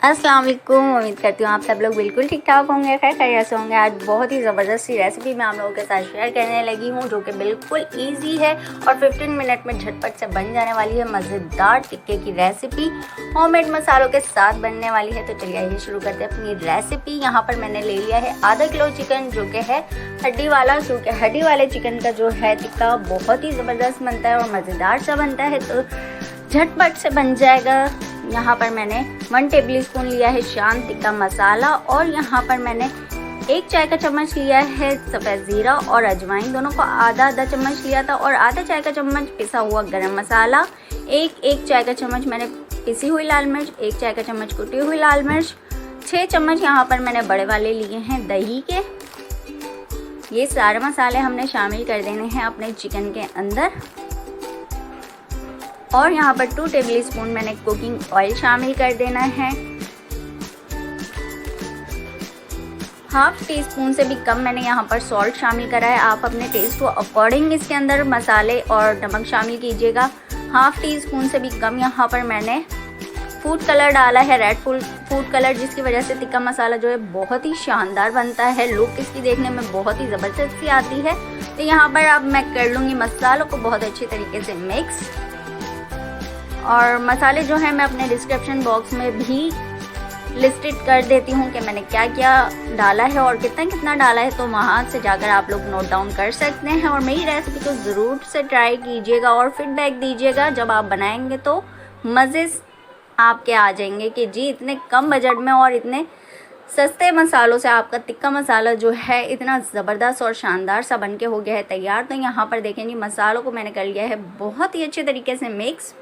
अस्सलाम वालेकुम। उम्मीद करती हूँ आप सब लोग बिल्कुल ठीक ठाक होंगे, खैर खैरियत से होंगे। आज बहुत ही ज़बरदस्त सी रेसिपी मैं आप लोगों के साथ शेयर करने लगी हूँ, जो कि बिल्कुल इजी है और 15 मिनट में झटपट से बन जाने वाली है मज़ेदार टिक्के की रेसिपी। होममेड मसालों के साथ बनने वाली है। तो चलिए आइए शुरू करते हैं अपनी रेसिपी। यहाँ पर मैंने ले लिया है आधा किलो चिकन, जो कि है हड्डी वाला, क्योंकि हड्डी वाले चिकन का जो है टिक्का बहुत ही ज़बरदस्त बनता है और मज़ेदार सा बनता है, तो झटपट से बन जाएगा। यहाँ पर मैंने 1 टेबल स्पून लिया है शान टिक्का मसाला और यहाँ पर मैंने 1 चाय का चम्मच लिया है सफ़ेद ज़ीरा और अजवाइन, दोनों को आधा आधा चम्मच लिया था, और आधा चाय का चम्मच पिसा हुआ गरम मसाला, एक चाय का चम्मच मैंने पिसी हुई लाल मिर्च, 1 चाय का चम्मच कुटी हुई लाल मिर्च, 6 चम्मच यहाँ पर मैंने बड़े वाले लिए हैं दही के। ये सारे मसाले हमने शामिल कर देने हैं अपने चिकन के अंदर। और यहाँ पर 2 टेबल स्पून मैंने कुकिंग ऑयल शामिल कर देना है। हाफ टी स्पून से भी कम मैंने यहाँ पर सॉल्ट शामिल करा है। आप अपने टेस्ट को अकॉर्डिंग इसके अंदर मसाले और नमक शामिल कीजिएगा। हाफ टी स्पून से भी कम यहाँ पर मैंने फूड कलर डाला है, रेड फूड कलर, जिसकी वजह से टिक्का मसाला जो है बहुत ही शानदार बनता है। लुक इसकी देखने में बहुत ही ज़बरदस्त सी आती है। तो यहाँ पर अब मैं कर लूँगी मसालों को बहुत अच्छी तरीके से मिक्स। और मसाले जो है मैं अपने डिस्क्रिप्शन बॉक्स में भी लिस्टेड कर देती हूँ कि मैंने क्या क्या डाला है और कितना कितना डाला है, तो वहाँ से जाकर आप लोग नोट डाउन कर सकते हैं। और मेरी रेसिपी को ज़रूर से ट्राई कीजिएगा और फीडबैक दीजिएगा। जब आप बनाएंगे तो मज़े आपके आ जाएंगे कि जी इतने कम बजट में और इतने सस्ते मसालों से आपका टिक्का मसाला जो है इतना ज़बरदस्त और शानदार सा बन के हो गया है तैयार। तो यहाँ पर देखें जी मसालों को मैंने कर लिया है बहुत ही अच्छे तरीके से मिक्स,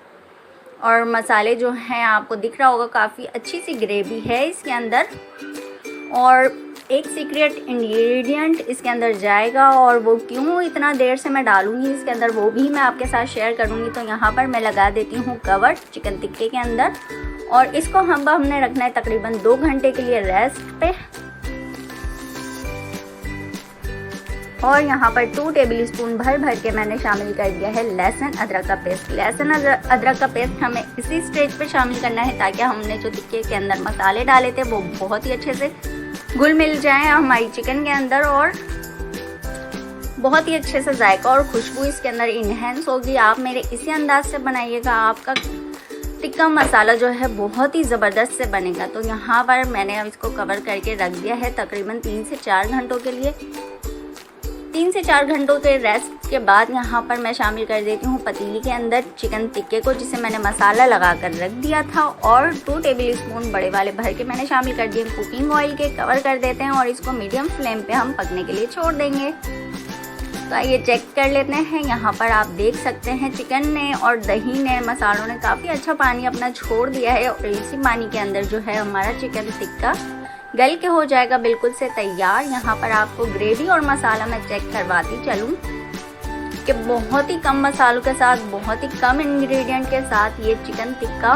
और मसाले जो हैं आपको दिख रहा होगा काफ़ी अच्छी सी ग्रेवी है इसके अंदर। और एक सीक्रेट इंग्रेडिएंट इसके अंदर जाएगा, और वो क्यों इतना देर से मैं डालूंगी इसके अंदर वो भी मैं आपके साथ शेयर करूंगी। तो यहाँ पर मैं लगा देती हूँ कवर चिकन टिक्के के अंदर, और इसको हमने रखना है तकरीबन 2 घंटे के लिए रेस्ट पे। और यहाँ पर 2 टेबल स्पून भर के मैंने शामिल कर दिया है लहसुन अदरक का पेस्ट। लहसुन अदरक का पेस्ट हमें इसी स्टेज पे शामिल करना है, ताकि हमने जो टिक्के के अंदर मसाले डाले थे वो बहुत ही अच्छे से घुल मिल जाएं हमारी चिकन के अंदर, और बहुत ही अच्छे से जायका और खुशबू इसके अंदर इन्हेंस होगी। आप मेरे इसी अंदाज से बनाइएगा, आपका टिक्का मसाला जो है बहुत ही ज़बरदस्त से बनेगा। तो यहाँ पर मैंने अब इसको कवर करके रख दिया है तकरीबन 3 से 4 घंटों के लिए। 3 से 4 घंटों के रेस्ट के बाद यहाँ पर मैं शामिल कर देती हूँ पतीली के अंदर चिकन टिक्के को, जिसे मैंने मसाला लगा कर रख दिया था, और 2 टेबल स्पून बड़े वाले भर के मैंने शामिल कर दिए कुकिंग ऑयल के। कवर कर देते हैं और इसको मीडियम फ्लेम पे हम पकने के लिए छोड़ देंगे। तो आइए चेक कर लेते हैं। यहाँ पर आप देख सकते हैं चिकन ने और दही ने, मसालों ने काफ़ी अच्छा पानी अपना छोड़ दिया है, और इसी पानी के अंदर जो है हमारा चिकन टिक्का गल के हो जाएगा बिल्कुल से तैयार। यहाँ पर आपको ग्रेवी और मसाला मैं चेक करवाती चलूँ कि बहुत ही कम मसालों के साथ, बहुत ही कम इंग्रेडिएंट के साथ ये चिकन टिक्का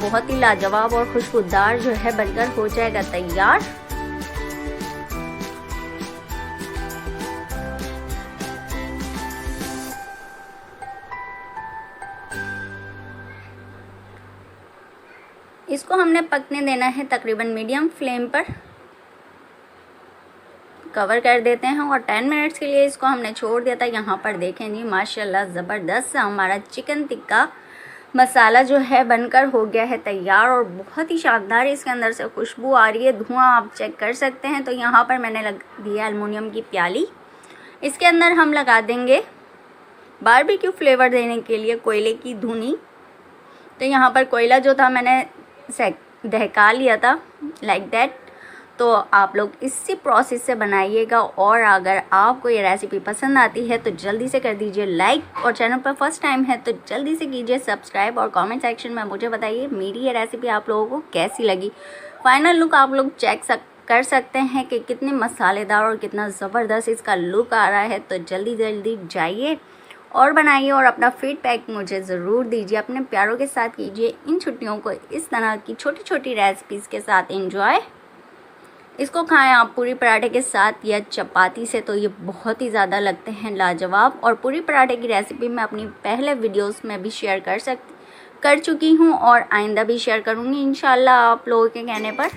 बहुत ही लाजवाब और खुशबूदार जो है बनकर हो जाएगा तैयार। इसको हमने पकने देना है तकरीबन मीडियम फ्लेम पर। कवर कर देते हैं और 10 मिनट्स के लिए इसको हमने छोड़ दिया था। यहाँ पर देखें जी माशाल्लाह ज़बरदस्त हमारा चिकन टिक्का मसाला जो है बनकर हो गया है तैयार, और बहुत ही शानदार इसके अंदर से खुशबू आ रही है, धुआं आप चेक कर सकते हैं। तो यहाँ पर मैंने लग दिया एलुमिनियम की प्याली। इसके अंदर हम लगा देंगे बारबेक्यू फ्लेवर देने के लिए कोयले की धुनी। तो यहाँ पर कोयला जो था मैंने दहका लिया था लाइक दैट। तो आप लोग इसी प्रोसेस से बनाइएगा, और अगर आपको ये रेसिपी पसंद आती है तो जल्दी से कर दीजिए लाइक, और चैनल पर फर्स्ट टाइम है तो जल्दी से कीजिए सब्सक्राइब, और कमेंट सेक्शन में मुझे बताइए मेरी ये रेसिपी आप लोगों को कैसी लगी। फाइनल लुक आप लोग चेक कर सकते हैं कि कितने मसालेदार और कितना ज़बरदस्त इसका लुक आ रहा है। तो जल्दी जाइए और बनाइए, और अपना फीडबैक मुझे ज़रूर दीजिए। अपने प्यारों के साथ कीजिए इन छुट्टियों को इस तरह की छोटी छोटी रेसिपीज़ के साथ एंजॉय। इसको खाएं आप पूरी पराठे के साथ या चपाती से, तो ये बहुत ही ज़्यादा लगते हैं लाजवाब। और पूरी पराठे की रेसिपी मैं अपनी पहले वीडियोस में भी शेयर कर चुकी हूँ और आइंदा भी शेयर करूँगी इंशाल्लाह आप लोगों के कहने पर।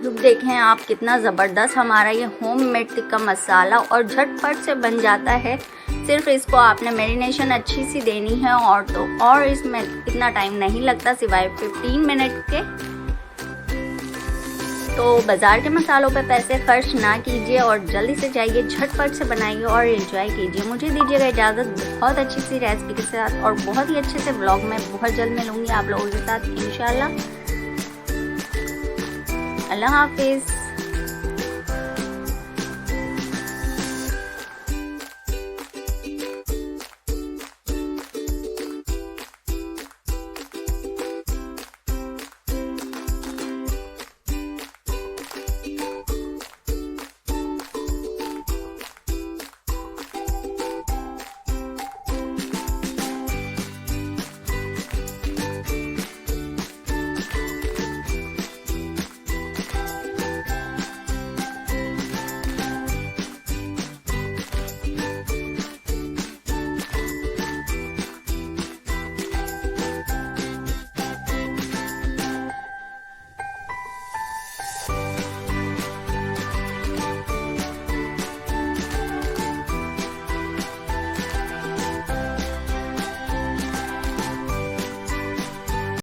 लुक देखें आप कितना ज़बरदस्त हमारा ये होममेड टिक्का मसाला और झटपट से बन जाता है। सिर्फ इसको आपने मैरिनेशन अच्छी सी देनी है और इसमें इतना टाइम नहीं लगता सिवाय 15 मिनट के। तो बाज़ार के मसालों पे पैसे खर्च ना कीजिए और जल्दी से जाइए, झटपट से बनाइए और एंजॉय कीजिए। मुझे दीजिएगा इजाज़त बहुत अच्छी सी रेसिपी के साथ और बहुत ही अच्छे से ब्लॉग में बहुत जल्द मिलूँगी आप लोगों के साथ इंशाल्लाह। अल्लाह हाफिज़।